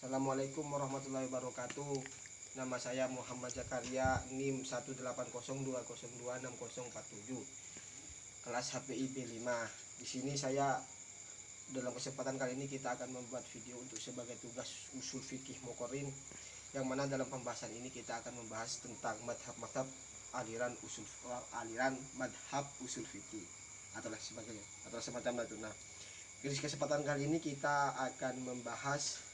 Assalamualaikum warahmatullahi wabarakatuh. Nama saya Muhammad Zakaria, NIM 18020260047, kelas HPI B5. Di sini saya dalam kesempatan kali ini kita akan membuat video untuk sebagai tugas usul fikih Mokorin, yang mana dalam pembahasan ini kita akan membahas tentang madhab-madhab aliran madhab usul fikih atau sebagainya atau semacam itu. Nah, di kesempatan kali ini kita akan membahas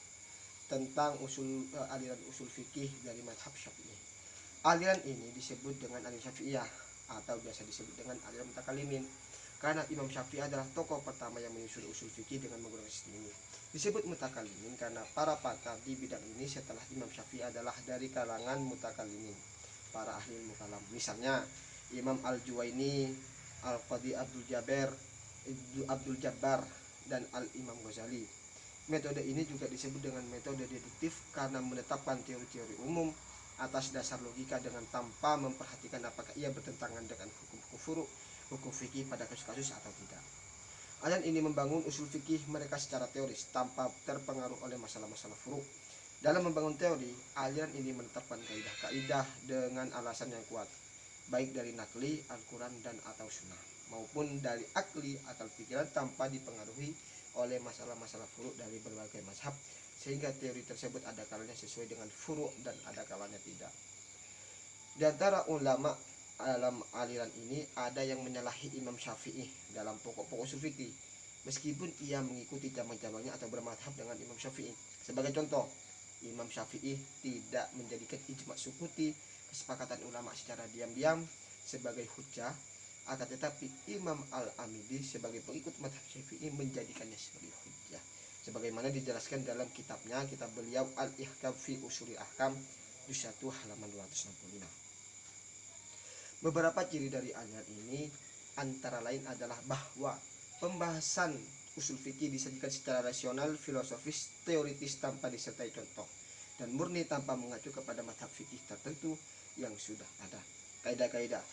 tentang aliran usul fikih dari madhab Syafi'i. Aliran ini disebut dengan aliran Syafi'iyah atau biasa disebut dengan aliran mutakalimin, karena Imam Syafi'i adalah tokoh pertama yang menyusun usul fikih dengan menggunakan sistem ini. Disebut mutakalimin karena para pakar di bidang ini setelah Imam Syafi'i adalah dari kalangan mutakalimin, para ahli ilmu kalam. Misalnya Imam Al-Juwaini, Al-Qadi Abdul Jabbar, dan Al-Imam Ghazali. Metode ini juga disebut dengan metode deduktif karena menetapkan teori-teori umum atas dasar logika dengan tanpa memperhatikan apakah ia bertentangan dengan hukum furu, hukum fikih pada kasus-kasus atau tidak. Aliran ini membangun usul fikih mereka secara teoris tanpa terpengaruh oleh masalah-masalah furu. Dalam membangun teori, aliran ini menetapkan kaidah-kaidah dengan alasan yang kuat, baik dari nakli, Al-Quran dan atau sunnah, maupun dari akli akal pikiran tanpa dipengaruhi oleh masalah-masalah furu dari berbagai mazhab, sehingga teori tersebut ada kalanya sesuai dengan furu dan ada kalanya tidak. Di antara ulama dalam aliran ini ada yang menyalahi Imam Syafi'i dalam pokok-pokok usul fikih, meskipun ia mengikuti cabang-cabangnya atau bermadhab dengan Imam Syafi'i. Sebagai contoh, Imam Syafi'i tidak menjadikan ijma' sukuti, kesepakatan ulama secara diam-diam, sebagai hujjah, akan tetapi Imam Al-Amidi sebagai pengikut madhab Syafi'i menjadikannya sebagai hujjah, sebagaimana dijelaskan dalam kitabnya, kitab beliau Al-Ihkam fi Ushulil Ahkam, juz 1 halaman 265. Beberapa ciri dari aliran ini antara lain adalah bahwa pembahasan usul fikih disajikan secara rasional, filosofis, teoritis tanpa disertai contoh, dan murni tanpa mengacu kepada madhab fikih tertentu yang sudah ada. Kaidah-kaidah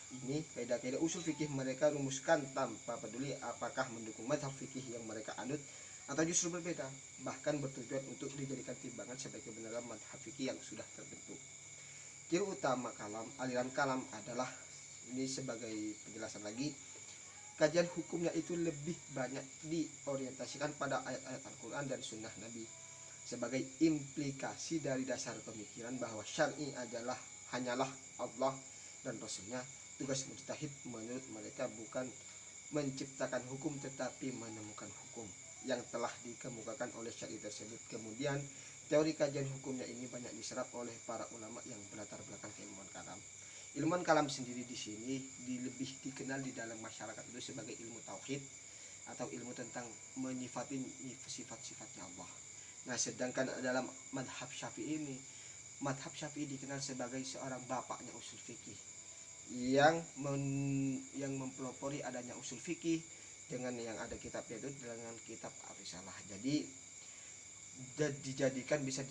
usul fikih mereka rumuskan tanpa peduli apakah mendukung madhab fikih yang mereka anut atau justru berbeda, bahkan bertujuan untuk dijadikan timbangan sebagai kebenaran madhab fikih yang sudah terbentuk. Ciri utama aliran kalam adalah, ini sebagai penjelasan lagi, kajian hukumnya itu lebih banyak diorientasikan pada ayat-ayat Al-Quran dan sunnah Nabi sebagai implikasi dari dasar pemikiran bahwa syar'i hanyalah Allah dan Rasulnya. Tugas mujtahid menurut mereka bukan menciptakan hukum tetapi menemukan hukum yang telah dikemukakan oleh syar'i tersebut. Kemudian teori kajian hukumnya ini banyak diserap oleh para ulama yang berlatar belakang keilmuan kalam. Ilmuwan kalam sendiri di sini lebih dikenal di dalam masyarakat itu sebagai ilmu tauhid atau ilmu tentang menyifati sifat-sifatnya Allah. Nah, sedangkan dalam madhab Syafi'i ini, madhab Syafi'i dikenal sebagai seorang bapaknya usul fikih yang mempelopori adanya usul fikih dengan yang ada kitabnya itu dengan kitab Ar-Risalah. Jadi dijadikan bisa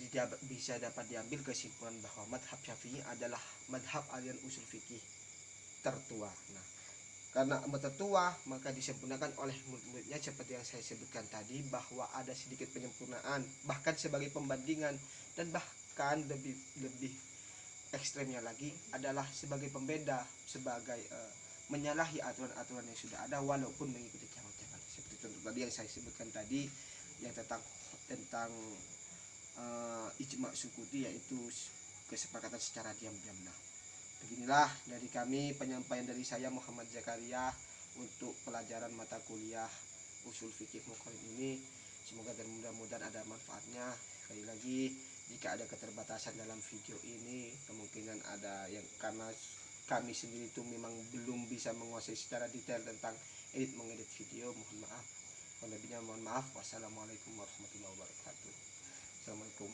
dapat diambil kesimpulan bahwa madhab Syafi'i adalah madhab aliran usul fikih tertua. Nah, karena tertua maka disempurnakan oleh murid-muridnya seperti yang saya sebutkan tadi, bahwa ada sedikit penyempurnaan bahkan sebagai pembandingan, dan bahkan lebih ekstremnya lagi adalah sebagai pembeda, sebagai menyalahi aturan-aturan yang sudah ada walaupun mengikuti cabang-cabang, seperti contoh tadi yang saya sebutkan tadi yang tentang ijma' sukuti, yaitu kesepakatan secara diam-diam. Nah, beginilah dari kami penyampaian dari saya Muhammad Zakaria untuk pelajaran mata kuliah usul fikih Mokorin ini. Semoga dan mudah-mudahan ada manfaatnya. Sekali lagi, jika ada keterbatasan dalam video ini, kemungkinan ada yang karena kami sendiri itu memang belum bisa menguasai secara detail tentang mengedit video, mohon maaf. Lebihnya mohon maaf. Wassalamualaikum warahmatullahi wabarakatuh. Assalamualaikum.